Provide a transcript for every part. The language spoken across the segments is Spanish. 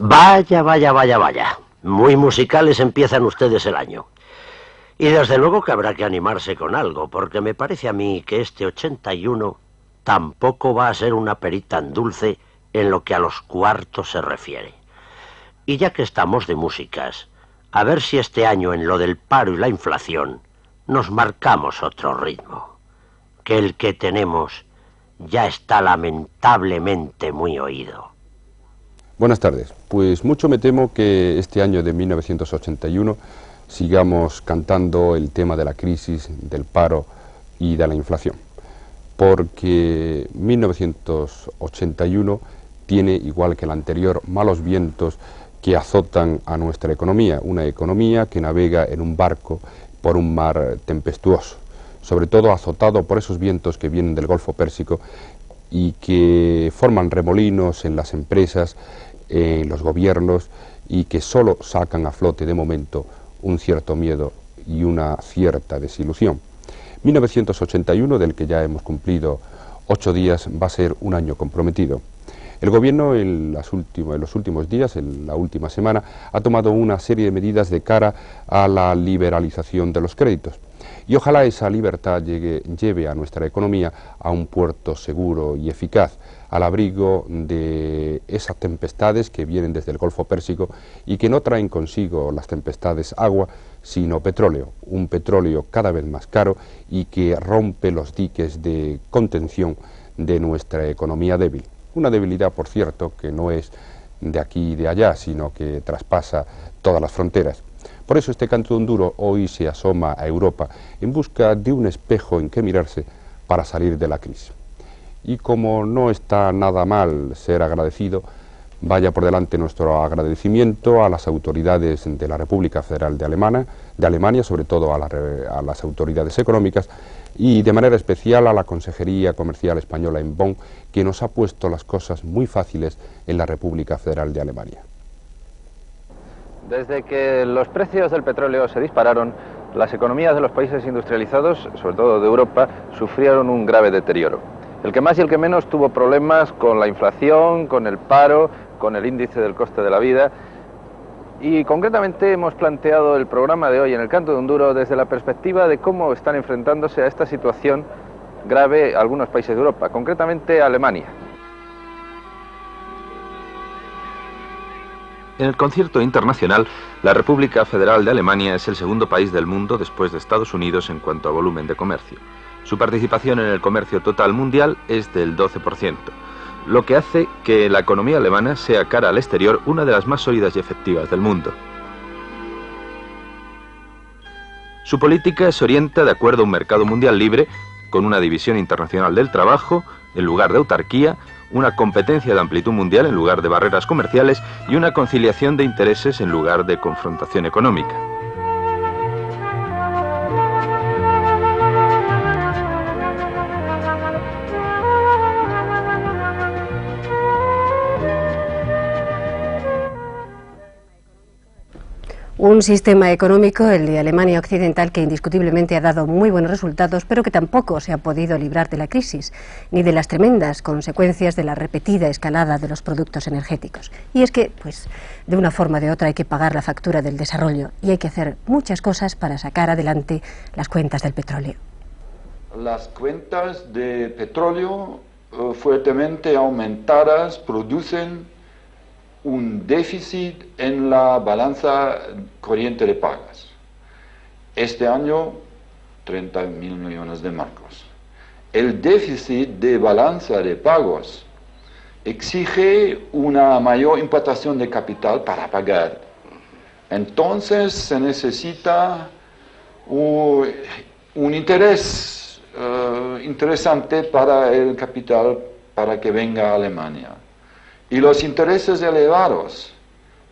Vaya, vaya, vaya, vaya. Muy musicales empiezan ustedes el año. Y desde luego que habrá que animarse con algo, porque me parece a mí que este 81 tampoco va a ser una perita tan dulce en lo que a los cuartos se refiere. Y ya que estamos de músicas, a ver si este año en lo del paro y la inflación nos marcamos otro ritmo, que el que tenemos ya está lamentablemente muy oído. Buenas tardes. Pues mucho me temo que este año de 1981 sigamos cantando el tema de la crisis, del paro y de la inflación, porque 1981 tiene, igual que el anterior, malos vientos que azotan a nuestra economía, una economía que navega en un barco por un mar tempestuoso, sobre todo azotado por esos vientos que vienen del Golfo Pérsico y que forman remolinos en las empresas, en los gobiernos, y que solo sacan a flote de momento un cierto miedo y una cierta desilusión. 1981, del que ya hemos cumplido 8 días, va a ser un año comprometido. El gobierno en los últimos días, en la última semana, ha tomado una serie de medidas de cara a la liberalización de los créditos. Y ojalá esa libertad lleve a nuestra economía a un puerto seguro y eficaz, al abrigo de esas tempestades que vienen desde el Golfo Pérsico y que no traen consigo las tempestades agua, sino petróleo, un petróleo cada vez más caro y que rompe los diques de contención de nuestra economía débil. Una debilidad, por cierto, que no es de aquí y de allá, sino que traspasa todas las fronteras. Por eso este canto de Onduro hoy se asoma a Europa en busca de un espejo en que mirarse para salir de la crisis. Y como no está nada mal ser agradecido, vaya por delante nuestro agradecimiento a las autoridades de la República Federal de Alemania, sobre todo a las autoridades económicas, y de manera especial a la Consejería Comercial Española en Bonn, que nos ha puesto las cosas muy fáciles en la República Federal de Alemania. Desde que los precios del petróleo se dispararon, las economías de los países industrializados, sobre todo de Europa, sufrieron un grave deterioro. El que más y el que menos tuvo problemas con la inflación, con el paro, con el índice del coste de la vida. Y concretamente hemos planteado el programa de hoy en el Canto de Onduro desde la perspectiva de cómo están enfrentándose a esta situación grave algunos países de Europa, concretamente Alemania. En el concierto internacional, la República Federal de Alemania es el segundo país del mundo después de Estados Unidos en cuanto a volumen de comercio. Su participación en el comercio total mundial es del 12%, lo que hace que la economía alemana sea, cara al exterior, una de las más sólidas y efectivas del mundo. Su política se orienta de acuerdo a un mercado mundial libre, con una división internacional del trabajo, en lugar de autarquía, una competencia de amplitud mundial en lugar de barreras comerciales y una conciliación de intereses en lugar de confrontación económica. Un sistema económico, el de Alemania Occidental, que indiscutiblemente ha dado muy buenos resultados, pero que tampoco se ha podido librar de la crisis, ni de las tremendas consecuencias de la repetida escalada de los productos energéticos. Y es que, pues, de una forma o de otra hay que pagar la factura del desarrollo y hay que hacer muchas cosas para sacar adelante las cuentas del petróleo. Las cuentas de petróleo fuertemente aumentadas producen un déficit en la balanza corriente de pagos. Este año, 30.000 millones de marcos. El déficit de balanza de pagos exige una mayor importación de capital para pagar. Entonces se necesita un interés interesante para el capital para que venga a Alemania. Y los intereses elevados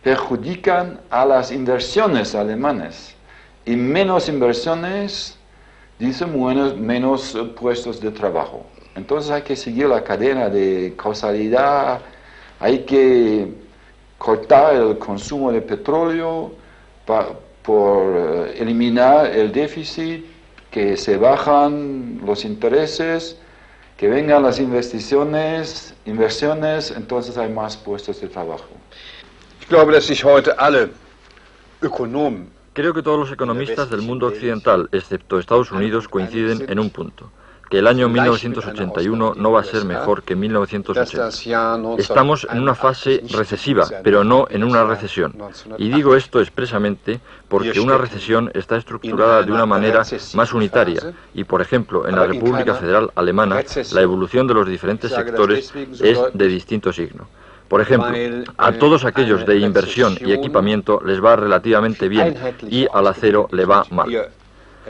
perjudican a las inversiones alemanas. Y menos inversiones, dicen menos puestos de trabajo. Entonces hay que seguir la cadena de causalidad, hay que cortar el consumo de petróleo por eliminar el déficit, que se bajan los intereses, que vengan las inversiones, entonces hay más puestos de trabajo. Creo que todos los economistas del mundo occidental, excepto Estados Unidos, coinciden en un punto: que el año 1981 no va a ser mejor que 1980. Estamos en una fase recesiva, pero no en una recesión. Y digo esto expresamente porque una recesión está estructurada de una manera más unitaria y, por ejemplo, en la República Federal Alemana, la evolución de los diferentes sectores es de distinto signo. Por ejemplo, a todos aquellos de inversión y equipamiento les va relativamente bien y al acero le va mal.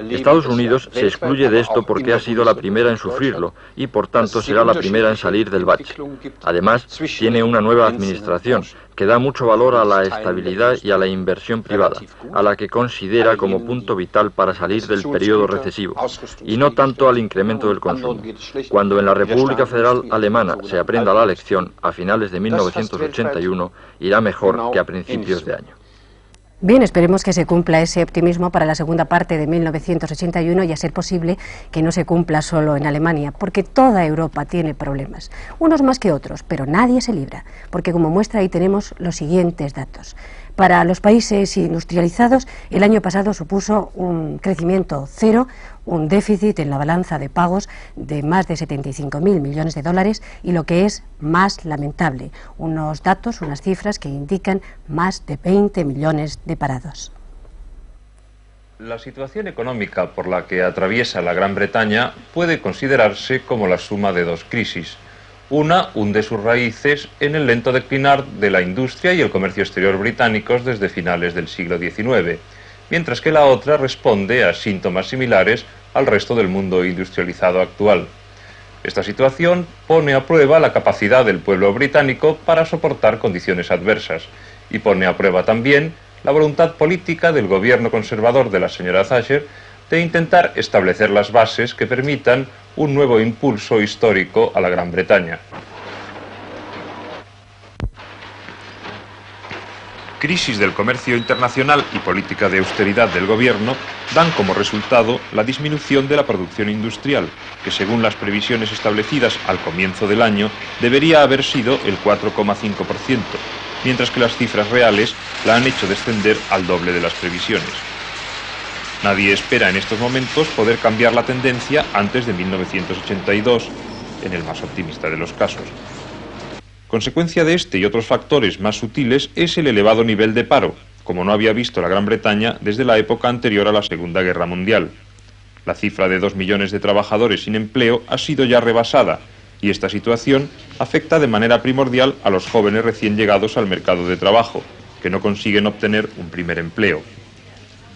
Estados Unidos se excluye de esto porque ha sido la primera en sufrirlo y por tanto será la primera en salir del bache. Además, tiene una nueva administración que da mucho valor a la estabilidad y a la inversión privada, a la que considera como punto vital para salir del periodo recesivo, y no tanto al incremento del consumo. Cuando en la República Federal Alemana se aprenda la lección a finales de 1981, irá mejor que a principios de año. Bien, esperemos que se cumpla ese optimismo para la segunda parte de 1981 y a ser posible que no se cumpla solo en Alemania, porque toda Europa tiene problemas, unos más que otros, pero nadie se libra, porque como muestra ahí tenemos los siguientes datos. Para los países industrializados, el año pasado supuso un crecimiento cero, un déficit en la balanza de pagos de más de 75.000 millones de dólares y, lo que es más lamentable, unos datos, unas cifras que indican más de 20 millones de parados. La situación económica por la que atraviesa la Gran Bretaña puede considerarse como la suma de dos crisis. Una hunde sus raíces en el lento declinar de la industria y el comercio exterior británicos desde finales del siglo XIX, mientras que la otra responde a síntomas similares al resto del mundo industrializado actual. Esta situación pone a prueba la capacidad del pueblo británico para soportar condiciones adversas y pone a prueba también la voluntad política del gobierno conservador de la señora Thatcher de intentar establecer las bases que permitan un nuevo impulso histórico a la Gran Bretaña. Crisis del comercio internacional y política de austeridad del gobierno dan como resultado la disminución de la producción industrial, que según las previsiones establecidas al comienzo del año debería haber sido el 4,5%, mientras que las cifras reales la han hecho descender al doble de las previsiones. Nadie espera en estos momentos poder cambiar la tendencia antes de 1982, en el más optimista de los casos. Consecuencia de este y otros factores más sutiles es el elevado nivel de paro, como no había visto la Gran Bretaña desde la época anterior a la Segunda Guerra Mundial. La cifra de 2 millones de trabajadores sin empleo ha sido ya rebasada, y esta situación afecta de manera primordial a los jóvenes recién llegados al mercado de trabajo, que no consiguen obtener un primer empleo.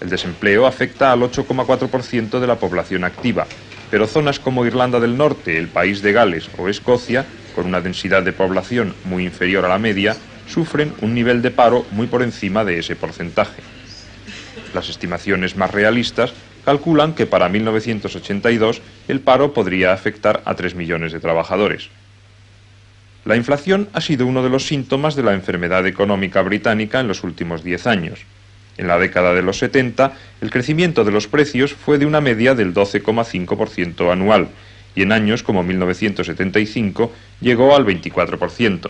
El desempleo afecta al 8,4% de la población activa, pero zonas como Irlanda del Norte, el país de Gales o Escocia, con una densidad de población muy inferior a la media, sufren un nivel de paro muy por encima de ese porcentaje. Las estimaciones más realistas calculan que para 1982 el paro podría afectar a 3 millones de trabajadores. La inflación ha sido uno de los síntomas de la enfermedad económica británica en los últimos 10 años. En la década de los 70, el crecimiento de los precios fue de una media del 12,5% anual, y en años como 1975 llegó al 24%.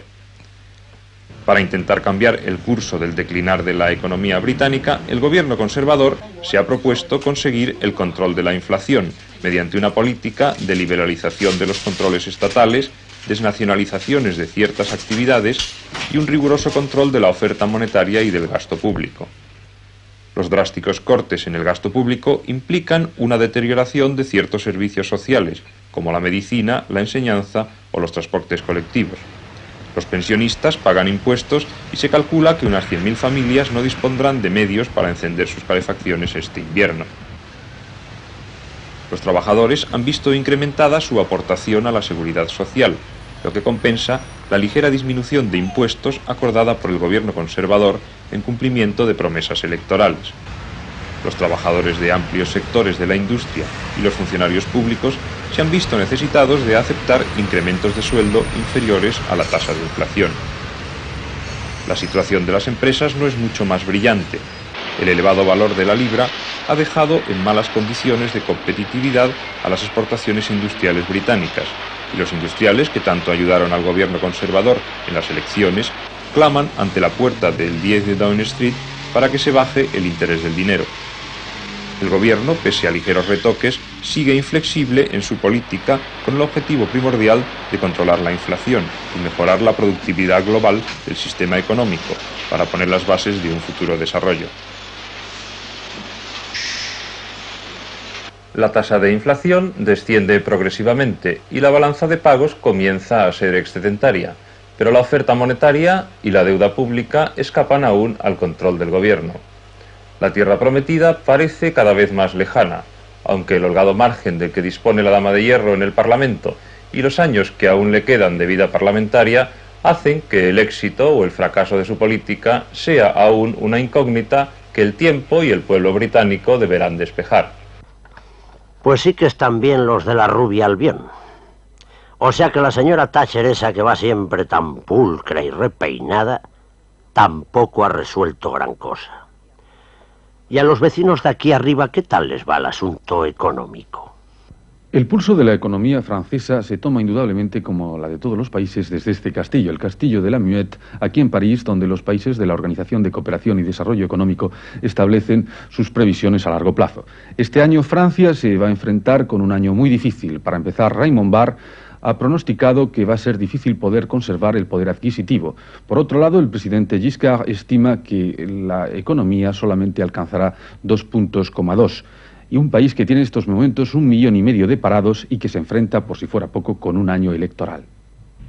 Para intentar cambiar el curso del declinar de la economía británica, el gobierno conservador se ha propuesto conseguir el control de la inflación mediante una política de liberalización de los controles estatales, desnacionalizaciones de ciertas actividades y un riguroso control de la oferta monetaria y del gasto público. Los drásticos cortes en el gasto público implican una deterioración de ciertos servicios sociales, como la medicina, la enseñanza o los transportes colectivos. Los pensionistas pagan impuestos y se calcula que unas 100.000 familias no dispondrán de medios para encender sus calefacciones este invierno. Los trabajadores han visto incrementada su aportación a la seguridad social, lo que compensa la ligera disminución de impuestos acordada por el gobierno conservador en cumplimiento de promesas electorales. Los trabajadores de amplios sectores de la industria y los funcionarios públicos se han visto necesitados de aceptar incrementos de sueldo inferiores a la tasa de inflación. La situación de las empresas no es mucho más brillante. El elevado valor de la libra ha dejado en malas condiciones de competitividad a las exportaciones industriales británicas, y los industriales que tanto ayudaron al gobierno conservador en las elecciones claman ante la puerta del 10 de Downing Street para que se baje el interés del dinero. El gobierno, pese a ligeros retoques, sigue inflexible en su política con el objetivo primordial de controlar la inflación y mejorar la productividad global del sistema económico para poner las bases de un futuro desarrollo. La tasa de inflación desciende progresivamente y la balanza de pagos comienza a ser excedentaria, pero la oferta monetaria y la deuda pública escapan aún al control del gobierno. La tierra prometida parece cada vez más lejana, aunque el holgado margen del que dispone la Dama de Hierro en el Parlamento y los años que aún le quedan de vida parlamentaria hacen que el éxito o el fracaso de su política sea aún una incógnita que el tiempo y el pueblo británico deberán despejar. Pues sí que están bien los de la rubia Albión. O sea que la señora Thatcher, esa que va siempre tan pulcra y repeinada, tampoco ha resuelto gran cosa. Y a los vecinos de aquí arriba, ¿qué tal les va el asunto económico? El pulso de la economía francesa se toma indudablemente como la de todos los países desde este castillo, el castillo de la Muette, aquí en París, donde los países de la Organización de Cooperación y Desarrollo Económico establecen sus previsiones a largo plazo. Este año Francia se va a enfrentar con un año muy difícil. Para empezar, Raymond Barre ha pronosticado que va a ser difícil poder conservar el poder adquisitivo. Por otro lado, el presidente Giscard estima que la economía solamente alcanzará 2,2 puntos. Y un país que tiene en estos momentos 1,5 millones de parados y que se enfrenta, por si fuera poco, con un año electoral.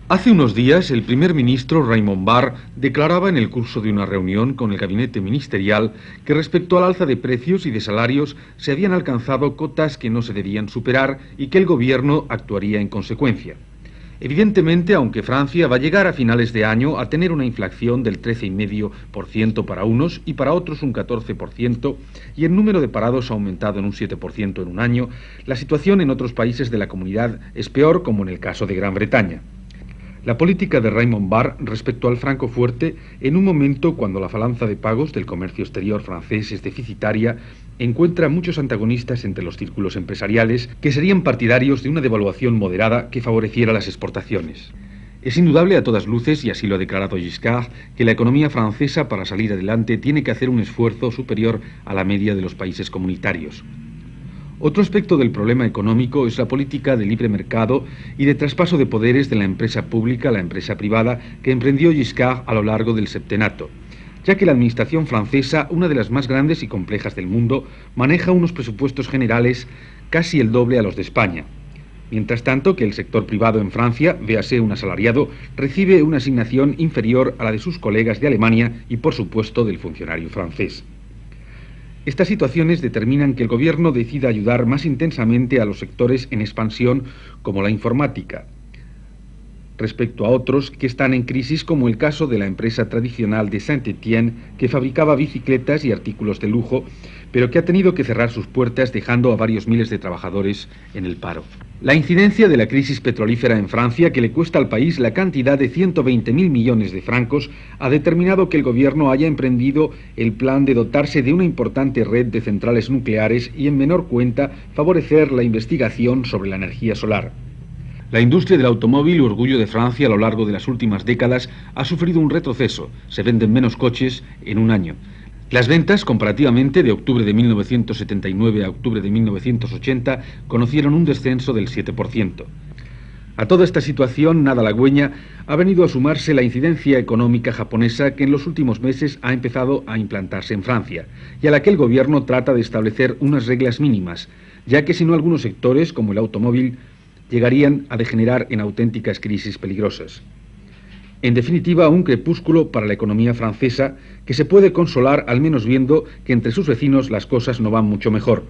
Hace unos días, el primer ministro Raymond Barre declaraba en el curso de una reunión con el gabinete ministerial que respecto al alza de precios y de salarios se habían alcanzado cotas que no se debían superar y que el gobierno actuaría en consecuencia. Evidentemente, aunque Francia va a llegar a finales de año a tener una inflación del 13,5% para unos y para otros un 14%, y el número de parados ha aumentado en un 7% en un año, la situación en otros países de la comunidad es peor, como en el caso de Gran Bretaña. La política de Raymond Barre respecto al franco fuerte, en un momento cuando la balanza de pagos del comercio exterior francés es deficitaria, encuentra muchos antagonistas entre los círculos empresariales que serían partidarios de una devaluación moderada que favoreciera las exportaciones. Es indudable a todas luces, y así lo ha declarado Giscard, que la economía francesa para salir adelante tiene que hacer un esfuerzo superior a la media de los países comunitarios. Otro aspecto del problema económico es la política de libre mercado y de traspaso de poderes de la empresa pública a la empresa privada que emprendió Giscard a lo largo del septenato, ya que la administración francesa, una de las más grandes y complejas del mundo, maneja unos presupuestos generales casi el doble a los de España. Mientras tanto que el sector privado en Francia, véase un asalariado, recibe una asignación inferior a la de sus colegas de Alemania y, por supuesto, del funcionario francés. Estas situaciones determinan que el gobierno decida ayudar más intensamente a los sectores en expansión como la informática, respecto a otros que están en crisis, como el caso de la empresa tradicional de Saint-Étienne, que fabricaba bicicletas y artículos de lujo, pero que ha tenido que cerrar sus puertas dejando a varios miles de trabajadores en el paro. La incidencia de la crisis petrolífera en Francia, que le cuesta al país la cantidad de 120.000 millones de francos, ha determinado que el gobierno haya emprendido el plan de dotarse de una importante red de centrales nucleares y, en menor cuenta, favorecer la investigación sobre la energía solar. La industria del automóvil, orgullo de Francia a lo largo de las últimas décadas, ha sufrido un retroceso. Se venden menos coches en un año. Las ventas, comparativamente, de octubre de 1979 a octubre de 1980, conocieron un descenso del 7%. A toda esta situación nada halagüeña ha venido a sumarse la incidencia económica japonesa que en los últimos meses ha empezado a implantarse en Francia, y a la que el gobierno trata de establecer unas reglas mínimas, ya que si no algunos sectores, como el automóvil, llegarían a degenerar en auténticas crisis peligrosas. En definitiva, un crepúsculo para la economía francesa que se puede consolar al menos viendo que entre sus vecinos las cosas no van mucho mejor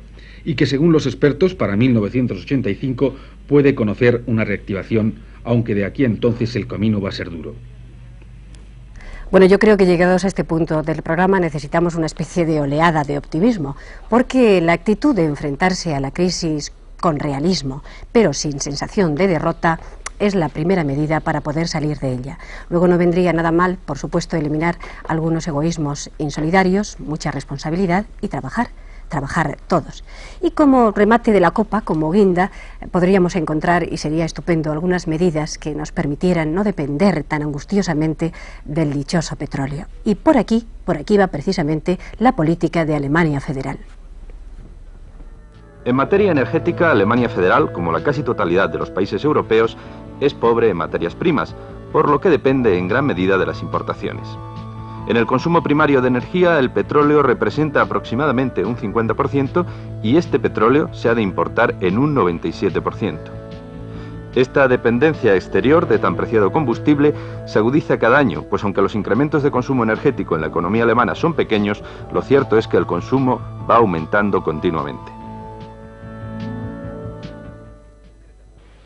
y que, según los expertos, para 1985 puede conocer una reactivación, aunque de aquí a entonces el camino va a ser duro. Bueno, yo creo que llegados a este punto del programa necesitamos una especie de oleada de optimismo, porque la actitud de enfrentarse a la crisis con realismo, pero sin sensación de derrota, es la primera medida para poder salir de ella. Luego no vendría nada mal, por supuesto, eliminar algunos egoísmos insolidarios, mucha responsabilidad y trabajar. trabajar todos. Y como remate de la copa, como guinda, podríamos encontrar, y sería estupendo, algunas medidas que nos permitieran no depender tan angustiosamente del dichoso petróleo. Y por aquí va precisamente la política de Alemania Federal. En materia energética, Alemania Federal, como la casi totalidad de los países europeos, es pobre en materias primas, por lo que depende en gran medida de las importaciones. En el consumo primario de energía, el petróleo representa aproximadamente un 50% y este petróleo se ha de importar en un 97%. Esta dependencia exterior de tan preciado combustible se agudiza cada año, pues aunque los incrementos de consumo energético en la economía alemana son pequeños, lo cierto es que el consumo va aumentando continuamente.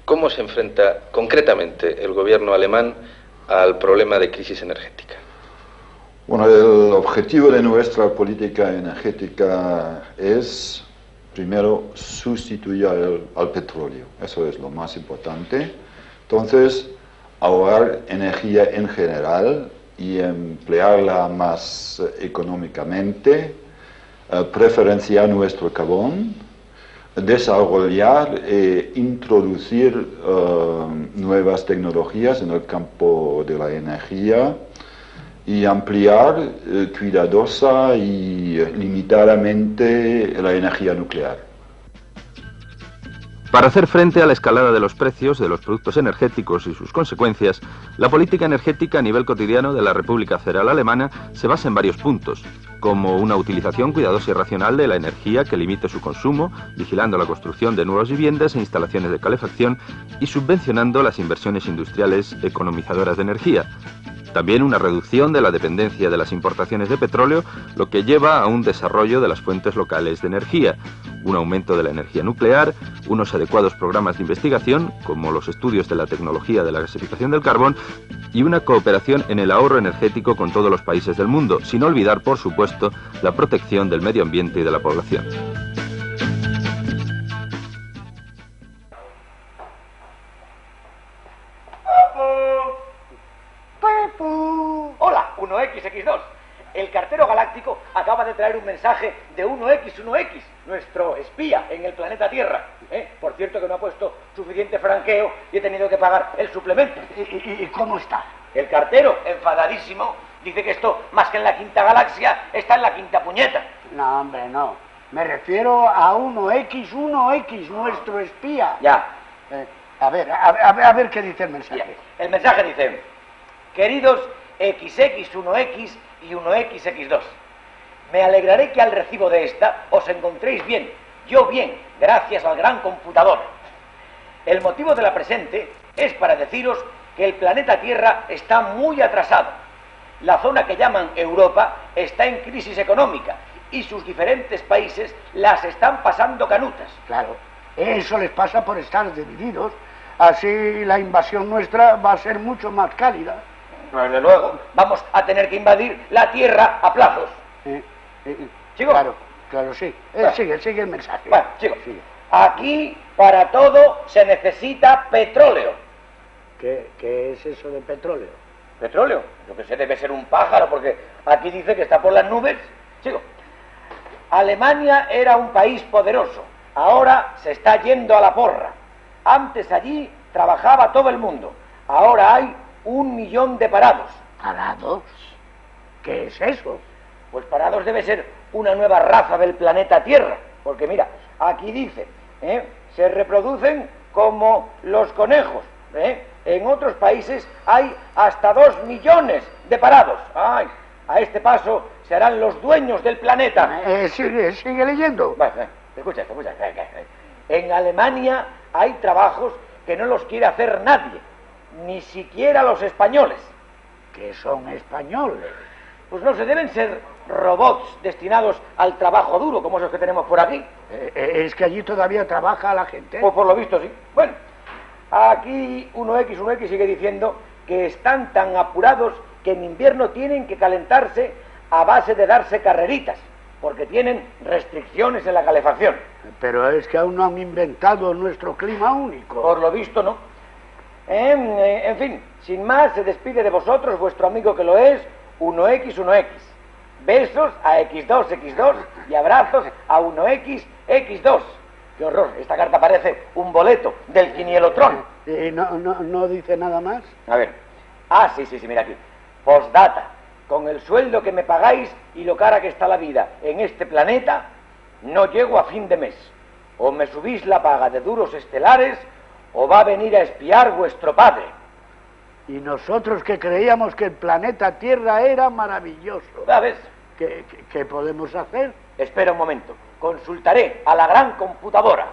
¿Cómo se enfrenta concretamente el gobierno alemán al problema de crisis energética? Bueno, el objetivo de nuestra política energética es, primero, sustituir al petróleo. Eso es lo más importante. Entonces, ahorrar energía en general y emplearla más económicamente, preferenciar nuestro carbón, desarrollar e introducir nuevas tecnologías en el campo de la energía y ampliar cuidadosa y limitadamente la energía nuclear. Para hacer frente a la escalada de los precios de los productos energéticos y sus consecuencias, la política energética a nivel cotidiano de la República Federal Alemana se basa en varios puntos, como una utilización cuidadosa y racional de la energía que limite su consumo, vigilando la construcción de nuevas viviendas e instalaciones de calefacción y subvencionando las inversiones industriales economizadoras de energía. También una reducción de la dependencia de las importaciones de petróleo, lo que lleva a un desarrollo de las fuentes locales de energía, un aumento de la energía nuclear, unos adecuados programas de investigación, como los estudios de la tecnología de la gasificación del carbón, y una cooperación en el ahorro energético con todos los países del mundo, sin olvidar, por supuesto, la protección del medio ambiente y de la población. Hola, 1XX2. El cartero galáctico acaba de traer un mensaje de 1X1X, nuestro espía en el planeta Tierra. Por cierto que no ha puesto suficiente franqueo y he tenido que pagar el suplemento. ¿Y cómo está? El cartero, enfadadísimo, dice que esto, más que en la quinta galaxia, está en la quinta puñeta. No, hombre, no. Me refiero a 1X1X, nuestro espía. Ya. A ver qué dice el mensaje. Ya. El mensaje dice: queridos XX1X y 1XX2, me alegraré que al recibo de esta os encontréis bien, yo bien, gracias al gran computador. El motivo de la presente es para deciros que el planeta Tierra está muy atrasado. La zona que llaman Europa está en crisis económica y sus diferentes países las están pasando canutas. Claro, eso les pasa por estar divididos. Así la invasión nuestra va a ser mucho más cálida. Desde luego, vamos a tener que invadir la Tierra a plazos. ¿Sigo? Claro, sí. Sigue el mensaje. Bueno, sigo. Aquí, para todo, se necesita petróleo. ¿Qué es eso de petróleo? ¿Petróleo? Yo que sé, debe ser un pájaro, porque aquí dice que está por las nubes. Sigo. Alemania era un país poderoso. Ahora se está yendo a la porra. Antes allí trabajaba todo el mundo. Ahora hay 1 millón de parados. ¿Parados? ¿Qué es eso? Pues parados debe ser una nueva raza del planeta Tierra. Porque mira, aquí dice, se reproducen como los conejos. En otros países hay hasta 2 millones de parados. Ay, a este paso se harán los dueños del planeta. Sigue leyendo. Escucha. En Alemania hay trabajos que no los quiere hacer nadie, ni siquiera los españoles. ¿Qué son españoles? Pues no se deben ser robots destinados al trabajo duro, como esos que tenemos por aquí. ¿Es que allí todavía trabaja la gente? Pues por lo visto sí. Bueno, aquí 1X sigue diciendo que están tan apurados que en invierno tienen que calentarse a base de darse carreritas, porque tienen restricciones en la calefacción. Pero es que aún no han inventado nuestro clima único. Por lo visto no. En fin, sin más, se despide de vosotros vuestro amigo que lo es, 1X1X. Besos a X2, X2 y abrazos a 1X, X2. ¡Qué horror! Esta carta parece un boleto del Quinielotrón. ¿No dice nada más? A ver. Ah, sí, mira aquí. Postdata. Con el sueldo que me pagáis y lo cara que está la vida en este planeta, no llego a fin de mes. O me subís la paga de duros estelares, o va a venir a espiar vuestro padre. Y nosotros que creíamos que el planeta Tierra era maravilloso. ¿Sabes? ¿Qué podemos hacer? Espera un momento. Consultaré a la gran computadora.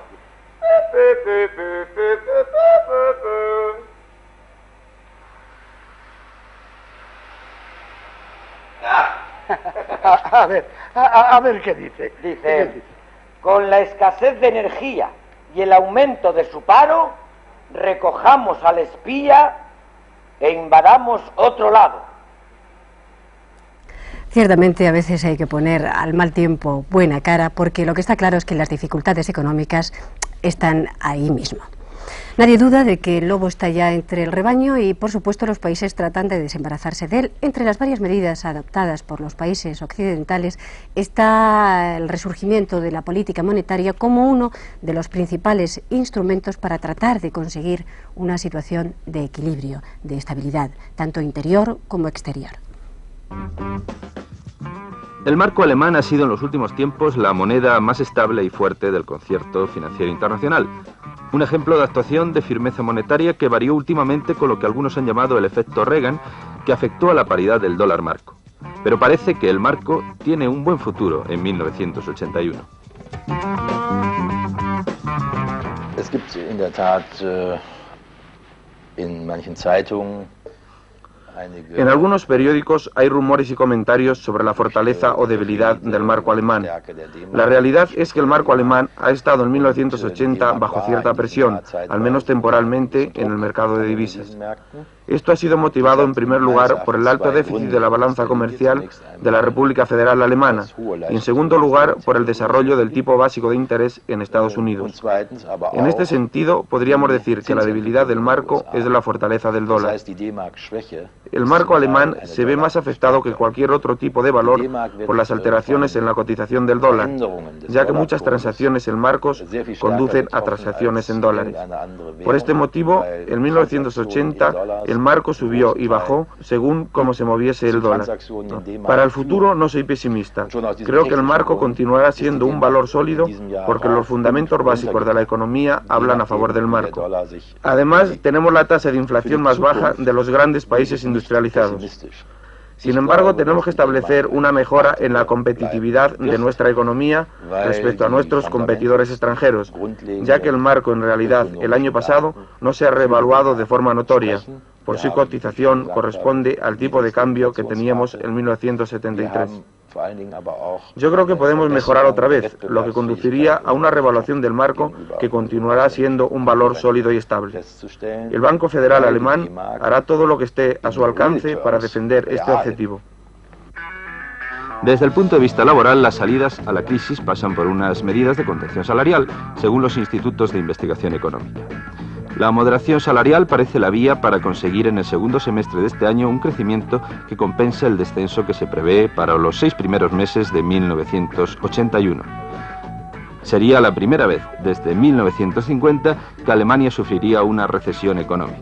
A ver qué dice. Dice, con la escasez de energía y el aumento de su paro, recojamos al espía e invadamos otro lado. Ciertamente a veces hay que poner al mal tiempo buena cara, porque lo que está claro es que las dificultades económicas están ahí mismo. Nadie duda de que el lobo está ya entre el rebaño y, por supuesto, los países tratan de desembarazarse de él. Entre las varias medidas adoptadas por los países occidentales está el resurgimiento de la política monetaria como uno de los principales instrumentos para tratar de conseguir una situación de equilibrio, de estabilidad, tanto interior como exterior. El marco alemán ha sido en los últimos tiempos la moneda más estable y fuerte del concierto financiero internacional. Un ejemplo de actuación de firmeza monetaria que varió últimamente con lo que algunos han llamado el efecto Reagan, que afectó a la paridad del dólar marco. Pero parece que el marco tiene un buen futuro en 1981. Es gibt in der Tat in manchen Zeitungen. En algunos periódicos hay rumores y comentarios sobre la fortaleza o debilidad del marco alemán. La realidad es que el marco alemán ha estado en 1980 bajo cierta presión, al menos temporalmente, en el mercado de divisas. Esto ha sido motivado en primer lugar por el alto déficit de la balanza comercial de la República Federal Alemana y en segundo lugar por el desarrollo del tipo básico de interés en Estados Unidos. En este sentido, podríamos decir que la debilidad del marco es de la fortaleza del dólar. El marco alemán se ve más afectado que cualquier otro tipo de valor por las alteraciones en la cotización del dólar, ya que muchas transacciones en marcos conducen a transacciones en dólares. Por este motivo, en 1980, el marco subió y bajó según cómo se moviese el dólar. Para el futuro no soy pesimista. Creo que el marco continuará siendo un valor sólido porque los fundamentos básicos de la economía hablan a favor del marco. Además, tenemos la tasa de inflación más baja de los grandes países industrializados. Sin embargo, tenemos que establecer una mejora en la competitividad de nuestra economía respecto a nuestros competidores extranjeros, ya que el marco en realidad el año pasado no se ha revaluado de forma notoria. Por su cotización corresponde al tipo de cambio que teníamos en 1973. Yo creo que podemos mejorar otra vez, lo que conduciría a una revaluación del marco que continuará siendo un valor sólido y estable. El Banco Federal Alemán hará todo lo que esté a su alcance para defender este objetivo. Desde el punto de vista laboral, las salidas a la crisis pasan por unas medidas de contención salarial, según los institutos de investigación económica. La moderación salarial parece la vía para conseguir en el segundo semestre de este año un crecimiento que compensa el descenso que se prevé para los 6 primeros meses de 1981. Sería la primera vez desde 1950 que Alemania sufriría una recesión económica.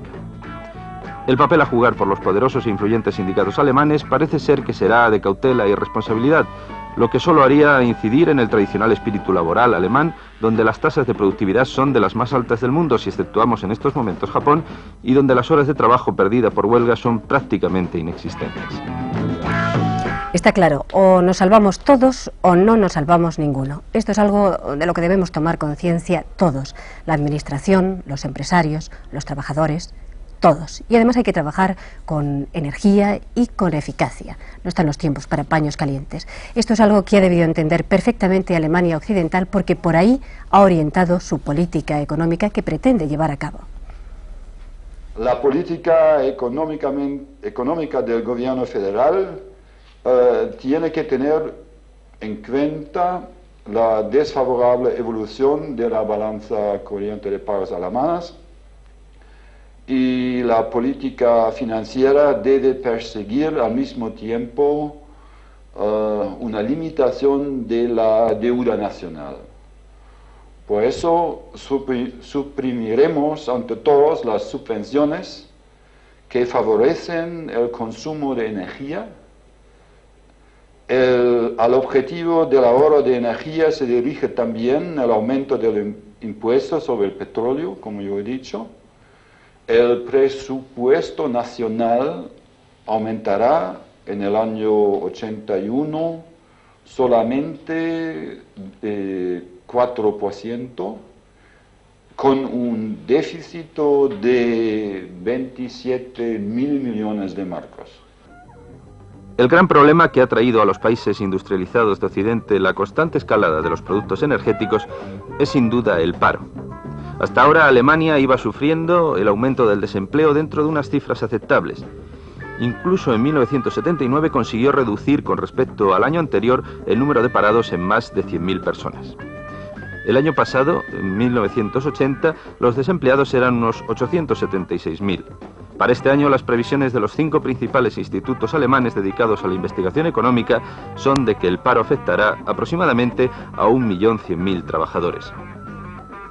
El papel a jugar por los poderosos e influyentes sindicatos alemanes parece ser que será de cautela y responsabilidad, lo que solo haría incidir en el tradicional espíritu laboral alemán, donde las tasas de productividad son de las más altas del mundo, si exceptuamos en estos momentos Japón, y donde las horas de trabajo perdida por huelga son prácticamente inexistentes. Está claro, o nos salvamos todos o no nos salvamos ninguno. Esto es algo de lo que debemos tomar conciencia todos, la administración, los empresarios, los trabajadores, todos. Y además hay que trabajar con energía y con eficacia. No están los tiempos para paños calientes. Esto es algo que ha debido entender perfectamente Alemania Occidental porque por ahí ha orientado su política económica que pretende llevar a cabo. La política económica del gobierno federal tiene que tener en cuenta la desfavorable evolución de la balanza corriente de pagos alemanas y la política financiera debe perseguir al mismo tiempo una limitación de la deuda nacional. Por eso suprimiremos ante todos las subvenciones que favorecen el consumo de energía. Al objetivo del ahorro de energía se dirige también el aumento del impuesto sobre el petróleo, como yo he dicho. El presupuesto nacional aumentará en el año 81 solamente 4%, con un déficit de 27.000 millones de marcos. El gran problema que ha traído a los países industrializados de Occidente la constante escalada de los productos energéticos es sin duda el paro. Hasta ahora Alemania iba sufriendo el aumento del desempleo dentro de unas cifras aceptables. Incluso en 1979 consiguió reducir con respecto al año anterior el número de parados en más de 100.000 personas. El año pasado, en 1980, los desempleados eran unos 876.000. Para este año, las previsiones de los 5 principales institutos alemanes dedicados a la investigación económica son de que el paro afectará aproximadamente a 1.100.000 trabajadores.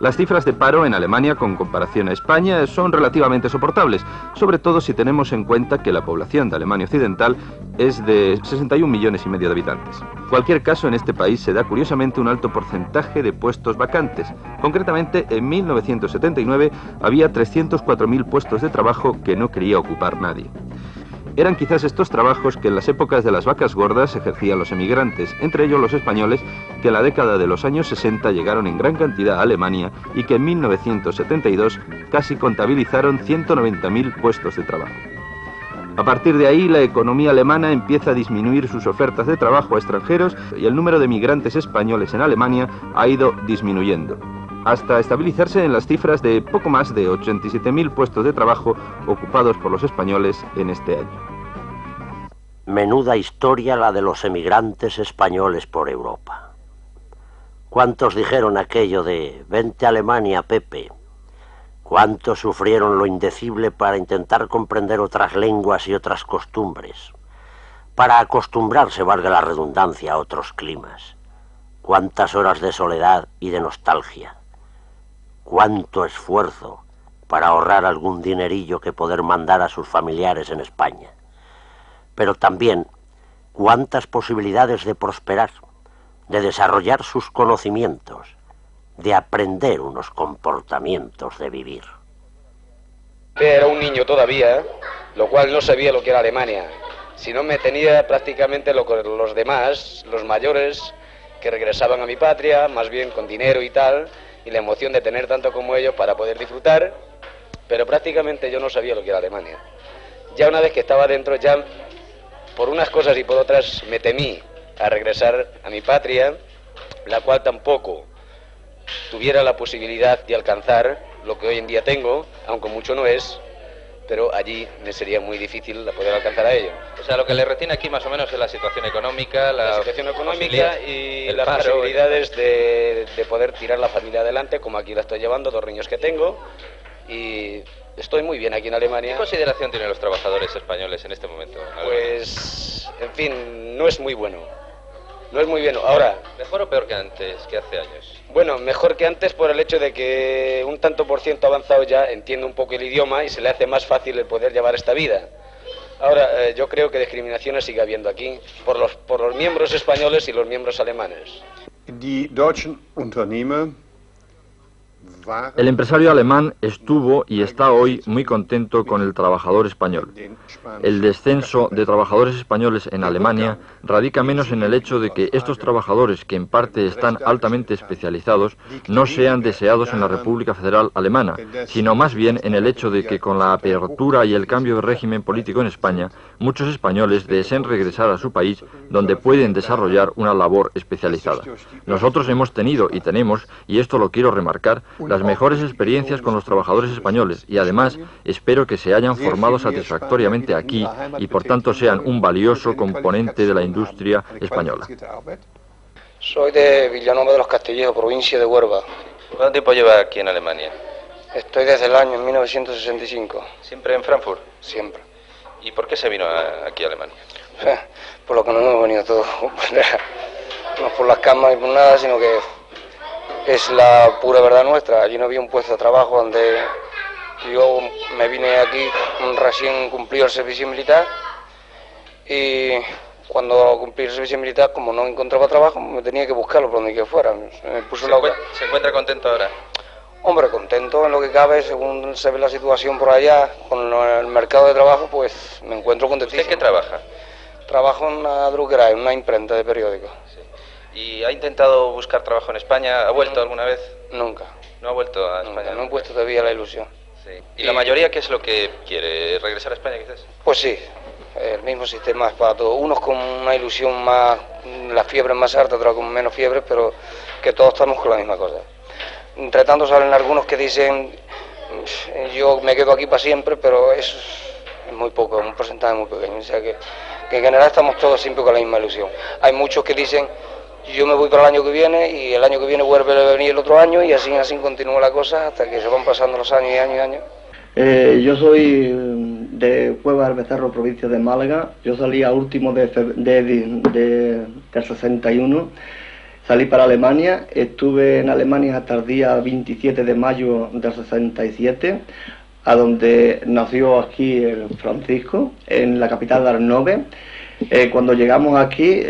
Las cifras de paro en Alemania, con comparación a España, son relativamente soportables, sobre todo si tenemos en cuenta que la población de Alemania Occidental es de 61,5 millones de habitantes. En cualquier caso, en este país se da curiosamente un alto porcentaje de puestos vacantes. Concretamente, en 1979 había 304.000 puestos de trabajo que no quería ocupar nadie. Eran quizás estos trabajos que en las épocas de las vacas gordas ejercían los emigrantes, entre ellos los españoles, que en la década de los años 60 llegaron en gran cantidad a Alemania y que en 1972 casi contabilizaron 190.000 puestos de trabajo. A partir de ahí, la economía alemana empieza a disminuir sus ofertas de trabajo a extranjeros y el número de migrantes españoles en Alemania ha ido disminuyendo, hasta estabilizarse en las cifras de poco más de 87.000 puestos de trabajo ocupados por los españoles en este año. Menuda historia la de los emigrantes españoles por Europa. ¿Cuántos dijeron aquello de «Vente a Alemania, Pepe»? ¿Cuántos sufrieron lo indecible para intentar comprender otras lenguas y otras costumbres? Para acostumbrarse, valga la redundancia, a otros climas. ¿Cuántas horas de soledad y de nostalgia? ¿Cuánto esfuerzo para ahorrar algún dinerillo que poder mandar a sus familiares en España? Pero también, ¿cuántas posibilidades de prosperar, de desarrollar sus conocimientos, de aprender unos comportamientos de vivir? Era un niño todavía, lo cual no sabía lo que era Alemania. Si no me tenía prácticamente los demás, los mayores, que regresaban a mi patria, más bien con dinero y tal, y la emoción de tener tanto como ellos para poder disfrutar, pero prácticamente yo no sabía lo que era Alemania. Ya una vez que estaba dentro, ya por unas cosas y por otras me temí a regresar a mi patria, la cual tampoco tuviera la posibilidad de alcanzar lo que hoy en día tengo, aunque mucho no es, pero allí me sería muy difícil poder alcanzar a ello. O sea, lo que le retiene aquí más o menos es la situación económica, la situación económica y las posibilidades de poder tirar la familia adelante, como aquí la estoy llevando, 2 niños que tengo, y estoy muy bien aquí en Alemania. ¿Qué consideración tienen los trabajadores españoles en este momento? Pues, en fin, no es muy bueno. No es muy bien. Ahora, ¿mejor o peor que antes, que hace años? Bueno, mejor que antes por el hecho de que un tanto por ciento avanzado ya entiende un poco el idioma y se le hace más fácil el poder llevar esta vida. Ahora, yo creo que discriminaciones sigue habiendo aquí por los miembros españoles y los miembros alemanes. Die deutschen Unternehmer El empresario alemán estuvo y está hoy muy contento con el trabajador español. El descenso de trabajadores españoles en Alemania radica menos en el hecho de que estos trabajadores, que en parte están altamente especializados, no sean deseados en la República Federal Alemana, sino más bien en el hecho de que con la apertura y el cambio de régimen político en España, muchos españoles deseen regresar a su país donde pueden desarrollar una labor especializada. Nosotros hemos tenido y tenemos, y esto lo quiero remarcar, las mejores experiencias con los trabajadores españoles y además espero que se hayan formado satisfactoriamente aquí y por tanto sean un valioso componente de la industria española. Soy de Villanueva de los Castillejos, provincia de Huelva. ¿Cuánto tiempo lleva aquí en Alemania? Estoy desde el año 1965. ¿Siempre en Frankfurt? Siempre. ¿Y por qué se vino aquí a Alemania? por lo que no hemos venido todos, no por las camas y por nada, sino que es la pura verdad nuestra. Allí no había un puesto de trabajo donde yo me vine aquí recién cumplido el servicio militar y cuando cumplí el servicio militar, como no encontraba trabajo, me tenía que buscarlo por donde que fuera. Me puso ¿Se encuentra contento ahora? Hombre, contento en lo que cabe, según se ve la situación por allá, con el mercado de trabajo, pues me encuentro contentísimo. ¿Usted qué trabaja? Trabajo en una druguera, en una imprenta de periódicos. Sí. ¿Y ha intentado buscar trabajo en España? ¿Ha vuelto alguna vez? Nunca. ¿No ha vuelto a España? No he puesto todavía la ilusión. Sí. ¿Y la mayoría qué es lo que quiere? ¿Regresar a España quizás? Pues sí, el mismo sistema es para todos. Unos con una ilusión más, la fiebre más alta, otros con menos fiebre, pero que todos estamos con la misma cosa. Entre tanto salen algunos que dicen, yo me quedo aquí para siempre, pero eso es muy poco, un porcentaje muy pequeño. O sea que en general estamos todos siempre con la misma ilusión. Hay muchos que dicen, yo me voy para el año que viene y el año que viene vuelve a venir el otro año y así continúa la cosa hasta que se van pasando los años y años y años. Yo soy de Cueva del Becerro, provincia de Málaga. Yo salí a último del 61. Salí para Alemania, estuve en Alemania hasta el día 27 de mayo del 67, a donde nació aquí el Francisco, en la capital de Arnove. Cuando llegamos aquí,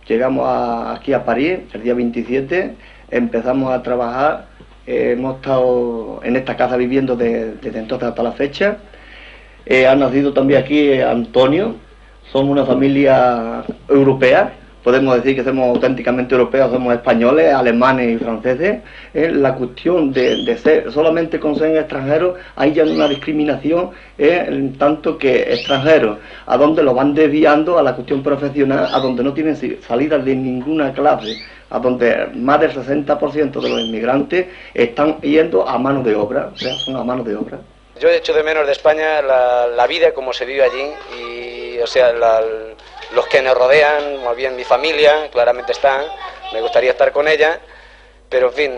aquí a París, el día 27, empezamos a trabajar. Hemos estado en esta casa viviendo desde entonces hasta la fecha. Ha nacido también aquí Antonio. Somos una familia europea. Podemos decir que somos auténticamente europeos, somos españoles, alemanes y franceses. La cuestión de ser, solamente con ser extranjeros, hay ya una discriminación, en tanto que extranjeros, a donde lo van desviando a la cuestión profesional, a donde no tienen salida de ninguna clase, a donde más del 60% de los inmigrantes están yendo a mano de obra, o sea, son a mano de obra. Yo echo de menos de España la vida como se vive allí y, o sea, los que nos rodean, más bien mi familia, claramente están, me gustaría estar con ella, pero en fin,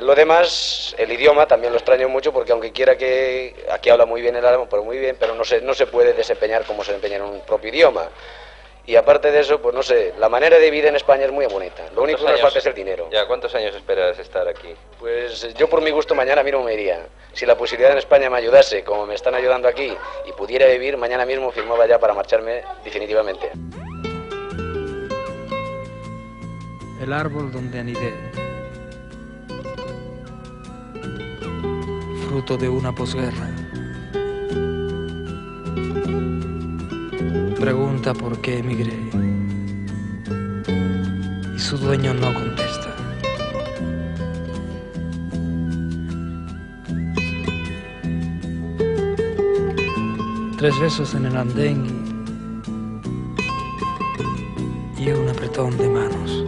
lo demás, el idioma también lo extraño mucho porque aunque quiera que, aquí habla muy bien el alemán, pero muy bien, pero no se puede desempeñar como se desempeña en un propio idioma. Y aparte de eso, pues no sé, la manera de vida en España es muy bonita. Lo único que nos falta es el dinero. Ya, ¿cuántos años esperas estar aquí? Pues yo por mi gusto mañana mismo me iría. Si la posibilidad en España me ayudase, como me están ayudando aquí, y pudiera vivir, mañana mismo firmaba ya para marcharme definitivamente. El árbol donde anidé, fruto de una posguerra. Pregunta por qué emigré y su dueño no contesta. Tres besos en el andén y un apretón de manos.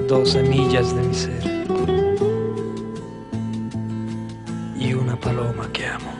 2 semillas de mi ser y una paloma que amo.